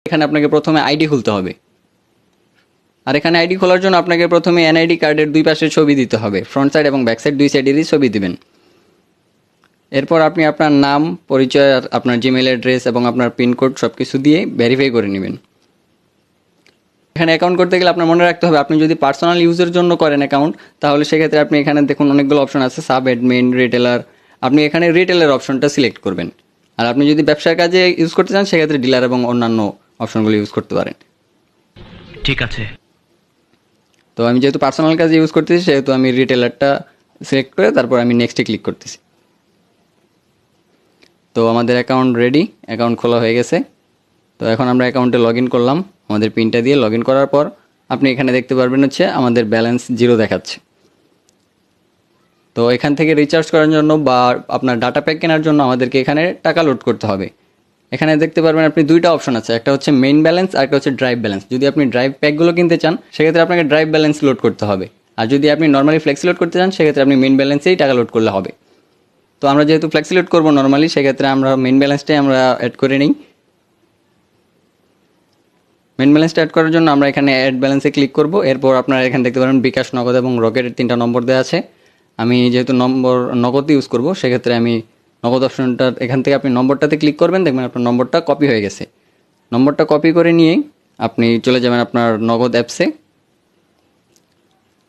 এখানে আপনাকে প্রথমে আইডি খুলতে হবে। আর এখানে আইডি খোলার জন্য আপনাকে প্রথমে এনআইডি কার্ডের দুই পাশে ছবি দিতে হবে, ফ্রন্ট সাইড এবং ব্যাক সাইড দুই সাইডেরই ছবি দিবেন। এরপর আপনি আপনার নাম, পরিচয়, আপনার জিমেল অ্যাড্রেস এবং আপনার পিনকোড সব কিছু দিয়ে ভেরিফাই করে নেবেন। এখানে অ্যাকাউন্ট করতে গেলে আপনার মনে রাখতে হবে, আপনি যদি পার্সোনাল ইউজের জন্য করেন অ্যাকাউন্ট, তাহলে সেক্ষেত্রে আপনি এখানে দেখুন অনেকগুলো অপশন আছে, সাব অ্যাডমিন, রিটেলার। আপনি এখানে রিটেলের অপশনটা সিলেক্ট করবেন। আর আপনি যদি ব্যবসার কাজে ইউজ করতে চান সেক্ষেত্রে ডিলার এবং অন্যান্য অপশনগুলো ইউজ করতে পারেন। ঠিক আছে। তো আমি যেহেতু পার্সোনাল কাজে ইউজ করতেছি সেহেতু আমি রিটেলারটা সিলেক্ট করে তারপর আমি নেক্সটে ক্লিক করতেছি। তো আমাদের অ্যাকাউন্ট রেডি, অ্যাকাউন্ট খোলা হয়ে গেছে। তো এখন আমরা অ্যাকাউন্টে লগ ইন করলাম। আমাদের পিনটা দিয়ে লগ ইন করার পর আপনি এখানে দেখতে পারবেন হচ্ছে আমাদের ব্যালেন্স 0 দেখাচ্ছে। তো এখান থেকে রিচার্জ করার জন্য বা আপনার ডাটা প্যাক কেনার জন্য আমাদেরকে এখানে টাকা লোড করতে হবে। এখানে দেখতে পারবেন আপনি দুইটা অপশন আছে, একটা হচ্ছে মেইন ব্যালেন্স আর একটা হচ্ছে ড্রাইভ ব্যালেন্স। যদি আপনি ড্রাইভ প্যাকগুলো কিনতে চান সেক্ষেত্রে আপনাকে ড্রাইভ ব্যালেন্স লোড করতে হবে, আর যদি আপনি নর্মালি ফ্লেক্সি লোড করতে চান সেক্ষেত্রে আপনি মেইন ব্যালেন্সেই টাকা লোড করলে হবে। তো আমরা যেহেতু ফ্লেক্সি লোড করবো নর্মালি, সেক্ষেত্রে আমরা মেইন ব্যালেন্সটাই আমরা অ্যাড করে নিই। মেইন ব্যালেন্সটা অ্যাড করার জন্য আমরা এখানে অ্যাড ব্যালেন্সে ক্লিক করব। এরপর আপনারা এখানে দেখতে পারেন বিকাশ, নগদ এবং রকেটের 3টা নম্বর দেওয়া আছে। আমি যেহেতু নগদ ইউজ করব সেক্ষেত্রে আমি নগদ অপশনটা এখান থেকে আপনি নম্বরটাতে ক্লিক করবেন, দেখবেন আপনার নম্বরটা কপি হয়ে গেছে। নম্বরটা কপি করে নিয়ে আপনি চলে যাবেন আপনার নগদ অ্যাপসে।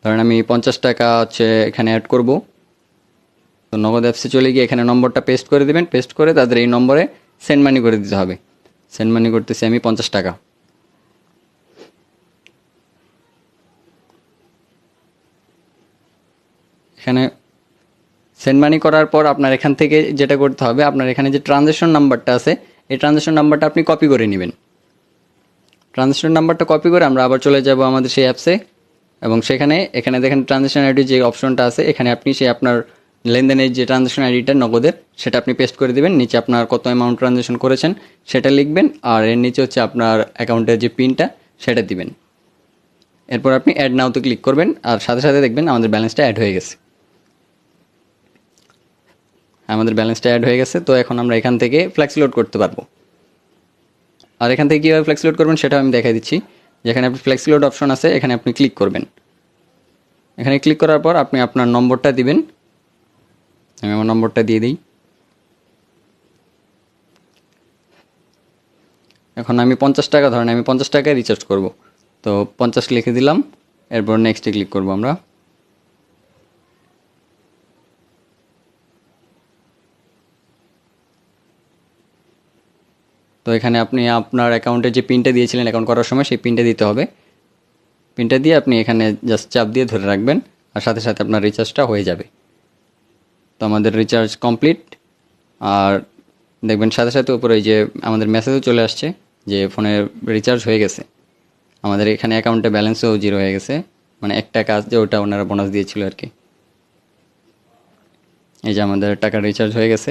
ধরেন আমি 50 টাকা হচ্ছে এখানে অ্যাড করব। তো নগদ অ্যাপসে চলে গিয়ে এখানে নম্বরটা পেস্ট করে দেবেন। পেস্ট করে তাদের এই নম্বরে সেন্ড মানি করে দিতে হবে। সেন্ড মানি করতেছি আমি 50 টাকা। এখানে সেন্ড মানি করার পর আপনার এখান থেকে যেটা করতে হবে, আপনার এখানে যে ট্রানজ্যাকশন নাম্বারটা আছে এই ট্রানজ্যাকশন নাম্বারটা আপনি কপি করে নেবেন। ট্রানজ্যাকশন নাম্বারটা কপি করে আমরা আবার চলে যাব আমাদের সেই অ্যাপসে, এবং এখানে দেখেন ট্রানজ্যাকশন আইডি যে অপশনটা আছে, এখানে আপনি সেই আপনার লেনদেনের যে ট্রানজ্যাকশন আইডিটা নগদের সেটা আপনি পেস্ট করে দেবেন। নিচে আপনার কত অ্যামাউন্ট ট্রানজ্যাকশন করেছেন সেটা লিখবেন, আর এর নিচে হচ্ছে আপনার অ্যাকাউন্টের যে পিনটা সেটা দিবেন। এরপর আপনি অ্যাড নাওতে ক্লিক করবেন, আর সাথে সাথে দেখবেন আমাদের ব্যালেন্সটা অ্যাড হয়ে গেছে। আমাদের ব্যালেন্সটা অ্যাড হয়ে গেছে। তো এখন আমরা এখান থেকে ফ্লেক্সি লোড করতে পারবো। আর এখান থেকে কীভাবে ফ্লেক্সি লোড করবেন সেটা আমি দেখাই দিচ্ছি। যেখানে আপনি ফ্লেক্সি লোড অপশন আছে এখানে আপনি ক্লিক করবেন। এখানে ক্লিক করার পর আপনি আপনার নম্বরটা দিবেন। আমি আমার নম্বরটা দিয়ে দিই। এখন আমি 50 টাকা, ধরেন আমি 50 টাকায় রিচার্জ করব। তো 50 লিখে দিলাম। এরপর নেক্সটে ক্লিক করব আমরা। তো এখানে আপনি আপনার অ্যাকাউন্টে যে পিনটা দিয়েছিলেন অ্যাকাউন্ট করার সময় সেই পিনটা দিতে হবে। পিনটা দিয়ে আপনি এখানে জাস্ট চাপ দিয়ে ধরে রাখবেন, আর সাথে সাথে আপনার রিচার্জটা হয়ে যাবে। তো আমাদের রিচার্জ কমপ্লিট। আর দেখবেন সাথে সাথে উপরে যে আমাদের মেসেজও চলে আসছে যে ফোনে রিচার্জ হয়ে গেছে। আমাদের এখানে অ্যাকাউন্টে ব্যালেন্সও 0 হয়ে গেছে, মানে 1 টাকা যে ওটা ওনারা বোনাস দিয়েছিল আর কি। এই যে আমাদের টাকা রিচার্জ হয়ে গেছে।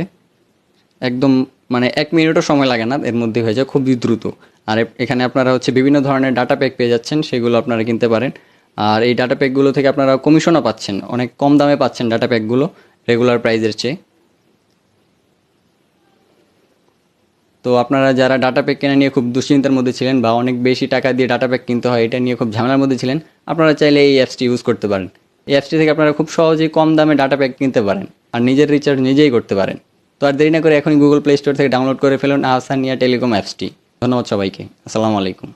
একদম মানে 1 মিনিটও সময় লাগে না, এর মধ্যে হয়ে যায় খুবই দ্রুত। আর এখানে আপনারা হচ্ছে বিভিন্ন ধরনের ডাটা প্যাক পেয়ে যাচ্ছেন, সেগুলো আপনারা কিনতে পারেন। আর এই ডাটা প্যাকগুলো থেকে আপনারা কমিশনও পাচ্ছেন, অনেক কম দামে পাচ্ছেন ডাটা প্যাকগুলো রেগুলার প্রাইসের চেয়ে। তো আপনারা যারা ডাটা প্যাক কেনা নিয়ে খুব দুশ্চিন্তার মধ্যে ছিলেন বা অনেক বেশি টাকা দিয়ে ডাটা প্যাক কিনতে হয় এটা নিয়ে খুব ঝামেলার মধ্যে ছিলেন, আপনারা চাইলে এই অ্যাপসটি ইউজ করতে পারেন। এই অ্যাপসটি থেকে আপনারা খুব সহজেই কম দামে ডাটা প্যাক কিনতে পারেন আর নিজের রিচার্জ নিজেই করতে পারেন। তো আর দেরি না করে এখনই গুগল প্লে স্টোর থেকে ডাউনলোড করে ফেলুন আহসানিয়া টেলিকম অ্যাপসটি। ধন্যবাদ সবাইকে। আসসালামু আলাইকুম।